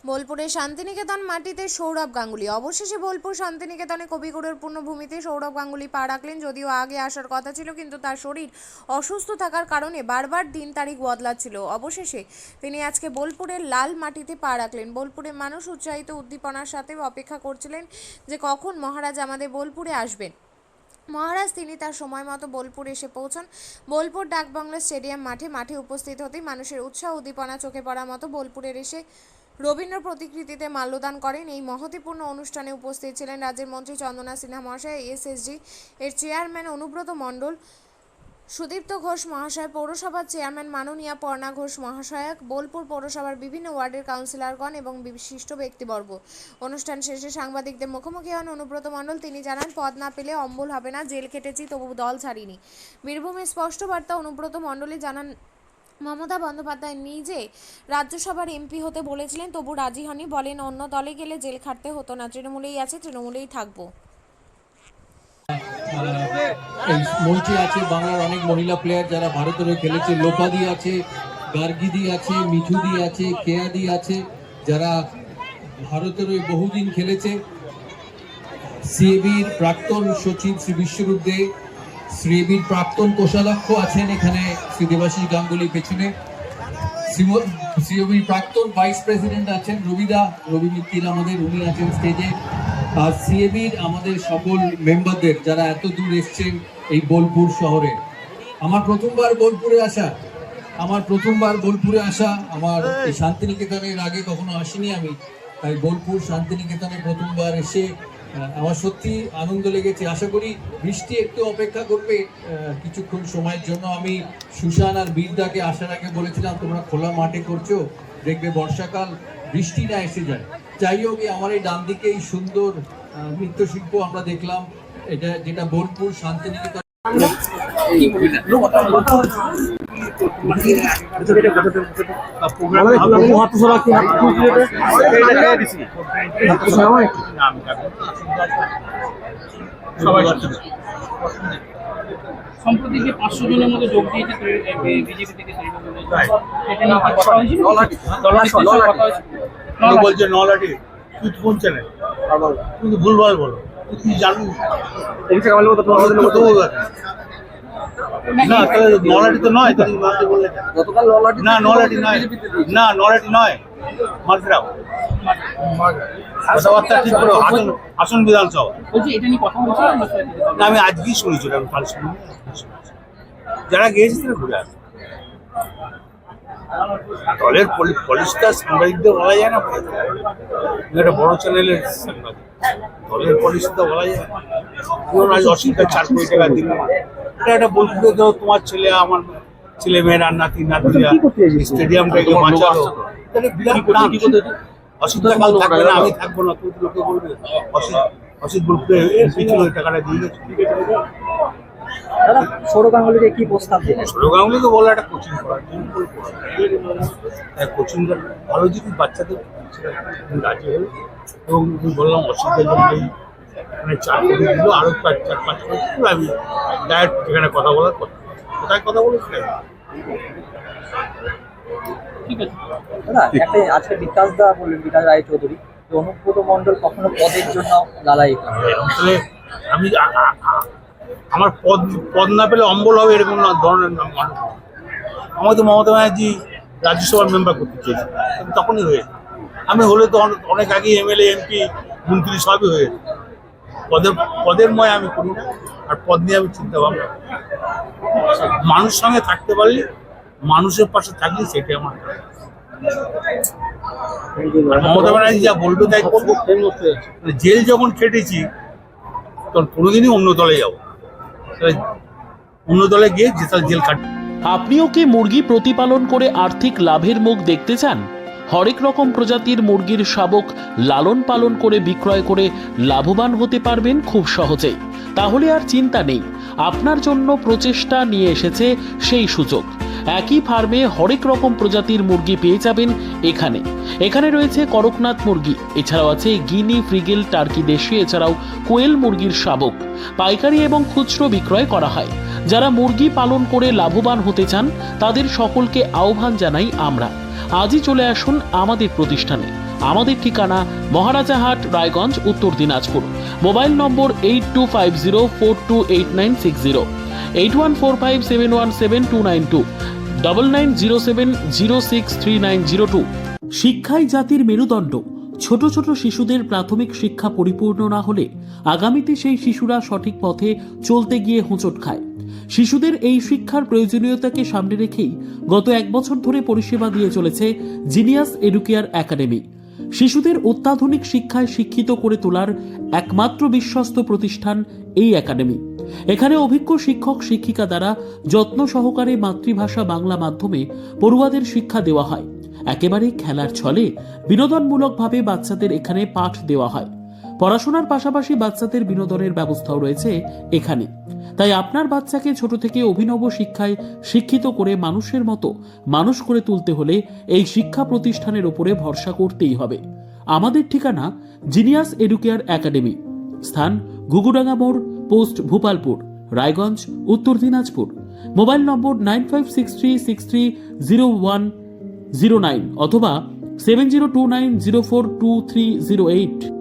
বোলপুরের শান্তিনিকেতন মাটিতে সৌরভ গাঙ্গুলি। অবশেষে বোলপুর শান্তিনিকেতনে কবিগুরুর পূর্ণভূমিতে সৌরভ গাঙ্গুলি পা রাখলেন। যদিও আগে আসার কথা ছিল, কিন্তু তার শরীর অসুস্থ থাকার কারণে বারবার দিন তারিখ বদলাচ্ছিল। অবশেষে তিনি আজকে বোলপুরের লাল মাটিতে পা রাখলেন। বোলপুরের মানুষ উৎসাহিত উদ্দীপনার সাথে অপেক্ষা করছিলেন যে কখন মহারাজ আমাদের বোলপুরে আসবেন। মহারাজ তিনি তার সময় মতো বোলপুর এসে পৌঁছান। বোলপুর ডাকবাংলা স্টেডিয়াম মাঠে উপস্থিত হতেই মানুষের উৎসাহ উদ্দীপনা চোখে পড়ার মতো বোলপুরের এসে রবীন্দ্র প্রতিকৃতিতে মাল্যদান করেন। এই মহত্বপূর্ণ অনুষ্ঠানে উপস্থিত ছিলেন রাজ্যের মন্ত্রী চন্দনা সিনহা মহাশয়, এসএসজি এর চেয়ারম্যান অনুব্রত মণ্ডল, সুদীপ্ত ঘোষ মহাশয়, পৌরসভার চেয়ারম্যান মাননীয়া পর্ণা ঘোষ মহাশয়া, বোলপুর পৌরসভার বিভিন্ন ওয়ার্ডের কাউন্সিলরগণ এবং বিশিষ্ট ব্যক্তিবর্গ। অনুষ্ঠান শেষে সাংবাদিকদের মুখোমুখি হন অনুব্রত মণ্ডল। তিনি জানান, পদ না পেলে অম্বল হবে না, জেল খেটেছি তবু দল ছাড়িনি। বীরভূমের স্পষ্ট বার্তা। অনুব্রত মণ্ডলী জানান, মমতা বন্দ্যোপাধ্যায় নিজে রাজ্যসভার এমপি হতে বলেছিলেন, তবু রাজি হননি। বলেন, অন্য দলে গেলে জেল খাটতে হতো না, তৃণমূলেই আছে, তৃণমূলেই থাকবো। এই মঞ্চে আছে বাংলার অনেক মহিলা প্লেয়ার যারা ভারতের হয়ে খেলেছে। লোপাদি আছে, গার্গিদি আছে, মিঠুদি আছে, কেয়াদি আছে, যারা ভারতের হয়ে বহুদিন খেলেছে। সিএবির প্রাক্তন সচিব শ্রী বিশ্বরূপ দে, সিএবির প্রাক্তন কোষাধ্যক্ষ আছেন এখানে শ্রী দেবাশিস গাঙ্গুলি পেছনে, সিএবির প্রাক্তন ভাইস প্রেসিডেন্ট আছেন রবি মিত্তির আমাদের, উনি আছেন স্টেজে। আর সিএবির আমাদের সকল মেম্বারদের যারা এত দূর এসছেন এই বোলপুর শহরে। আমার প্রথমবার বোলপুরে আসা, আমার এই শান্তিনিকেতনের আগে কখনো আসিনি আমি, তাই বোলপুর শান্তিনিকেতনে প্রথমবার এসে আমার সত্যি আনন্দ লেগেছে। আশা করি বৃষ্টি একটু অপেক্ষা করবে কিছুক্ষণ সময়ের জন্য। আমি সুশান আর বীরদাকে আসার আগে বলেছিলাম, তোমরা খোলা মাঠে করছো, দেখবে বর্ষাকাল বৃষ্টি না এসে যায়। যাই হোক, আমার এই ডান দিকে এই সুন্দর নৃত্যশিল্প আমরা দেখলাম, এটা যেটা বোলপুর শান্তিনিকেতন। সম্প্রতি যে 500 জনের মধ্যে যোগ দিয়েছে বিজেপি থেকে, বলছে নলাটি তুই শুনছে না, কিন্তু ভুলভাল বলো, তুই জানি না, তাহলে নলাটি তো নয়। না নলাটি নয়, না নলাটি নয়, মার্কেরাও কথাবার্তা ঠিক করে। আসন বিধানসভা না, আমি আজকেই শুনেছিলাম, কাল শুনি যারা গিয়েছে তারা ঘুরে আসে। দলের পলিসিটা সাংবাদিকদের বলা যায় না, একটা বড় চ্যানেলের সাংবাদিক, দলের পলিসিটা বলা যায় না। আজ অসুবিধা 4 কোটি টাকা দিল, এটা একটা বলতে দাও, তোমার ছেলে আমার ছেলে মেয়েরা নাতি নাতিরা স্টেডিয়ামটাকে বাঁচালো, অসুবিধা কাল থাকবে না, আমি থাকবো না, তুই লোকে বলবে অসিত বলবে পিছনে ওই টাকাটা দিয়ে গেছে। সৌরভ গাঙ্গুলিকে কি প্রস্তাব দেবেন? সৌরভ গাঙ্গুলিকে বলে একটা কোচিং করার জন্য, কোচিং ভালো যদি বাচ্চাদের রাজি হল, এবং বললাম অসুবিধার জন্য মানে 4 কোটি দিল, আরো 4-5 কোটি দিল। আমি ডাইরেক্ট এখানে কথা বলার কোথায় কথা বলেছিলাম। একটা আজকে বিকাশ দা বললেন, বিকাশ রায় চৌধুরী, অনুব্রত মণ্ডল কখনো পদের জন্য লালাই আসলে আমি আমার পদ না পেলে অম্বল হবে এরকম ধরনের মানুষ। আমাদের মমতা ব্যানার্জি রাজ্যসভার মেম্বার করতে চেয়েছে, তখনই হয়ে, আমি হলে তো অনেক আগে এমএলএ এমপি মন্ত্রী সবই হয়ে। পদের ময় আমি করি না, আর পদ নিয়ে আমি চিন্তা ভাবনা। মানুষ সঙ্গে থাকতে পারলে, মানুষের পাশে থাকলে সেটাই আমার। মমতা ব্যানার্জি যা বলবে তাই করবো। জেল যখন খেটেছি তখন কোনোদিনই অন্য দলে যাবো, অন্য দলে গিয়ে জেল কাট। আপনিও কি মুরগি প্রতিপালন করে আর্থিক লাভের মুখ দেখতে চান? হরেক রকম প্রজাতির মুরগির শাবক লালন পালন করে বিক্রয় করে লাভবান হতে পারবেন খুব সহজেই। তাহলে আর চিন্তা নেই, আপনার জন্য প্রচেষ্টা নিয়ে এসেছে সেই সুযোগ। একই ফার্মে হরেক রকম প্রজাতির মুরগি পেয়ে যাবেন এখানে রয়েছে করকনাথ মুরগি, এছাড়াও আছে গিনি, ফ্রিগেল, টার্কি দেশি, এছাড়াও কোয়েল মুরগির শাবক। পাইকারি এবং খুচরো বিক্রয় করা হয়। যারা মুরগি পালন করে লাভবান হতে চান তাদের সকলকে আহ্বান জানাই আমরা। আজই চলে আসুন আমাদের প্রতিষ্ঠানে। আমাদের ঠিকানা মহারাজাহাট, রায়গঞ্জ, উত্তর দিনাজপুর। মোবাইল নম্বর 8250428960, 8145717292, 9907063902। শিক্ষাই জাতির মেরুদণ্ড। ছোট ছোট শিশুদের প্রাথমিক শিক্ষা পরিপূর্ণ না হলে আগামীতে সেই শিশুরা সঠিক পথে চলতে গিয়ে হোঁচট খায়। শিশুদের এই শিক্ষার প্রয়োজনীয়তাকে সামনে রেখেই গত 1 বছর ধরে পরিষেবা দিয়ে চলেছে জিনিয়াস এডুকেয়ার একাডেমি। শিশুদের অত্যাধুনিক শিক্ষায় শিক্ষিত করে তোলার একমাত্র বিশ্বস্ত প্রতিষ্ঠান এই একাডেমি। এখানে অভিজ্ঞ শিক্ষক শিক্ষিকা দ্বারা যত্ন সহকারে মাতৃভাষা বাংলা মাধ্যমে পড়ুয়াদের শিক্ষা দেওয়া হয়। একেবারে খেলার ছলে বিনোদনমূলকভাবে বাচ্চাদের এখানে পাঠ দেওয়া হয়। পড়াশোনার পাশাপাশি বাচ্চাদের বিনোদনের ব্যবস্থাও রয়েছে এখানে। তাই আপনার বাচ্চাকে ছোট থেকে অভিনব শিক্ষায় শিক্ষিত করে মানুষের মতো মানুষ করে তুলতে হলে এই শিক্ষা প্রতিষ্ঠানের উপরে ভরসা করতেই হবে। আমাদের ঠিকানা জিনিয়াস এডুকেয়ার একাডেমি, স্থান ঘুঘুডাঙ্গা মোড়, পোস্ট ভূপালপুর, রায়গঞ্জ, উত্তর দিনাজপুর। মোবাইল নম্বর 9563630109 অথবা 7029042308।